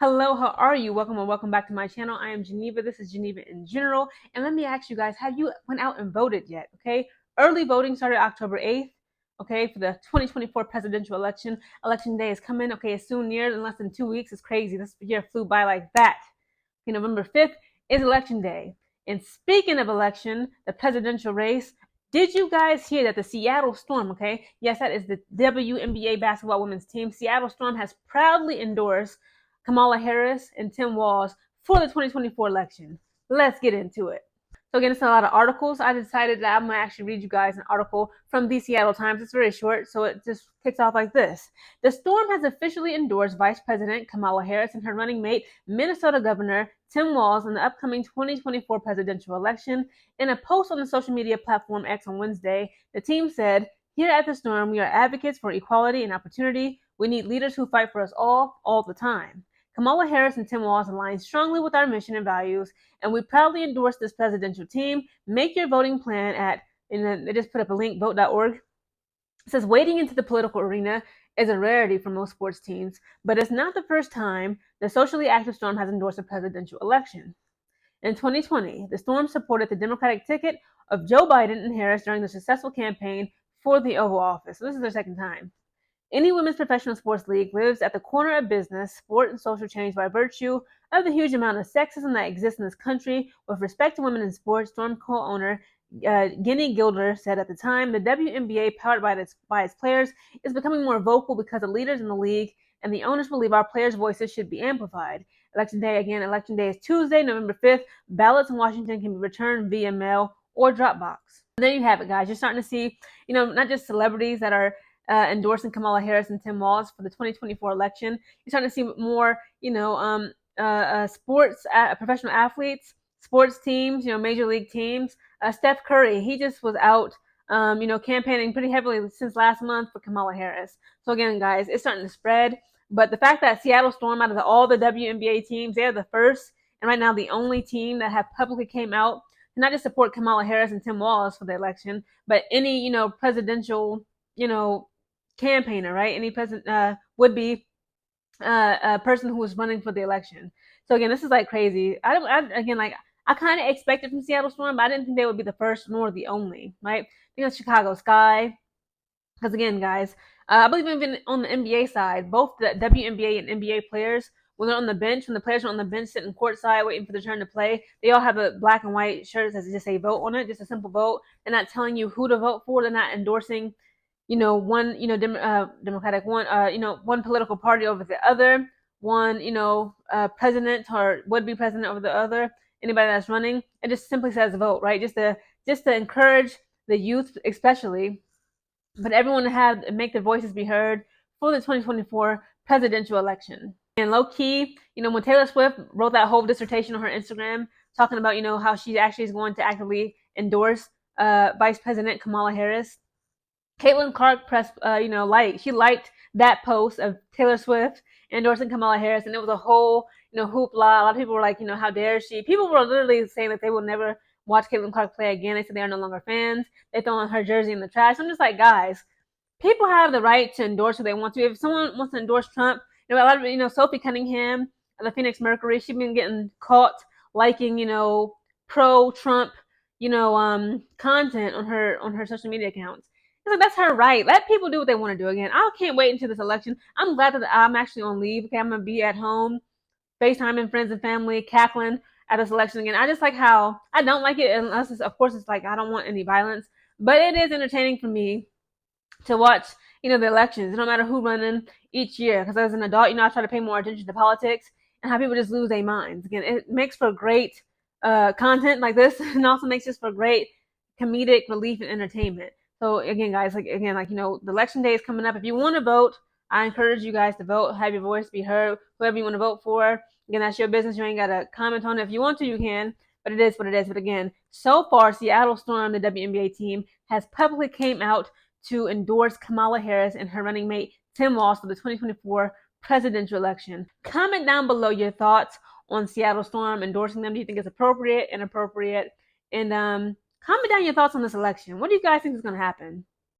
Hello, how are you? Welcome or welcome back to my channel. I am Geneva. This is Geneva in general. And let me ask you guys, have you went out and voted yet? Okay. Early voting started October 8th. Okay, for the 2024 presidential election. Election day is coming. Okay, it's soon near in less than 2 weeks. It's crazy. This year flew by like that. Okay, November 5th is election day. And speaking of election, the presidential race, did you guys hear that the Seattle Storm, okay? Yes, that is the WNBA basketball women's team. Seattle Storm has proudly endorsed Kamala Harris and Tim Walz for the 2024 election. Let's get into it. So again, it's a lot of articles. I decided that I'm going to actually read you guys an article from the Seattle Times. It's very short, so it just kicks off like this. The Storm has officially endorsed Vice President Kamala Harris and her running mate, Minnesota Governor Tim Walz, in the upcoming 2024 presidential election. In a post on the social media platform X on Wednesday, the team said, "Here at the Storm, we are advocates for equality and opportunity. We need leaders who fight for us all the time. Kamala Harris and Tim Walz align strongly with our mission and values, and we proudly endorse this presidential team. Make your voting plan at," and then they just put up a link, vote.org. It says, "Wading into the political arena is a rarity for most sports teams, but it's not the first time the socially active Storm has endorsed a presidential election. In 2020, the Storm supported the Democratic ticket of Joe Biden and Harris during the successful campaign for the Oval Office." So this is their second time. "Any women's professional sports league lives at the corner of business, sport, and social change by virtue of the huge amount of sexism that exists in this country with respect to women in sports," Storm co-owner Ginny Gilder said at the time. "The WNBA, powered by its players, is becoming more vocal because of leaders in the league, and the owners believe our players' voices should be amplified." Election day is Tuesday, November 5th. Ballots in Washington can be returned via mail or Dropbox. And there you have it, guys. You're starting to see, not just celebrities that are endorsing Kamala Harris and Tim Walz for the 2024 election. You're starting to see more, sports, professional athletes, sports teams, major league teams. Steph Curry, he just was out, campaigning pretty heavily since last month for Kamala Harris. So again, guys, it's starting to spread. But the fact that Seattle Storm, out of all the WNBA teams, they're the first and right now the only team that have publicly came out to not just support Kamala Harris and Tim Walz for the election, but any, presidential, campaigner, right? Any president would be a person who was running for the election. So again, this is like crazy. I kind of expected from Seattle Storm, but I didn't think they would be the first nor the only, right? I think it's Chicago Sky. Because again, guys, I believe even on the NBA side, both the WNBA and NBA players, when they're on the bench, when the players are on the bench sitting courtside waiting for their turn to play, they all have a black and white shirt that just say vote on it, just a simple vote. They're not telling you who to vote for. They're not endorsing one, Democratic, one, one political party over the other, one, president or would-be president over the other, anybody that's running. It just simply says vote, right? Just to encourage the youth, especially, but everyone to make their voices be heard for the 2024 presidential election. And low key, when Taylor Swift wrote that whole dissertation on her Instagram, talking about, how she actually is going to actively endorse Vice President Kamala Harris, Caitlin Clark she liked that post of Taylor Swift endorsing Kamala Harris, and it was a whole, hoopla. A lot of people were like, how dare she? People were literally saying that they will never watch Caitlin Clark play again. They said they are no longer fans. They throw her jersey in the trash. I'm just like, guys, people have the right to endorse who they want to. If someone wants to endorse Trump, a lot of, Sophie Cunningham of the Phoenix Mercury, she's been getting caught liking, pro-Trump, content on her social media accounts. It's like, that's her right. Let people do what they want to do. Again, I can't wait until this election. I'm glad that I'm actually on leave. Okay, I'm gonna be at home, FaceTiming friends and family, cackling at this election again. I just like how I don't like it unless of course it's like I don't want any violence, but it is entertaining for me to watch, the elections, no matter who running each year. Because as an adult, I try to pay more attention to politics and how people just lose their minds. Again, it makes for great content like this, and also makes this for great comedic relief and entertainment. So again, guys, the election day is coming up. If you want to vote, I encourage you guys to vote, have your voice be heard, whoever you want to vote for. Again, that's your business. You ain't got to comment on it. If you want to, you can, but it is what it is. But again, so far, Seattle Storm, the WNBA team, has publicly came out to endorse Kamala Harris and her running mate, Tim Walz, for the 2024 presidential election. Comment down below your thoughts on Seattle Storm endorsing them. Do you think it's appropriate, inappropriate? And comment down your thoughts on this election. What do you guys think is going to happen?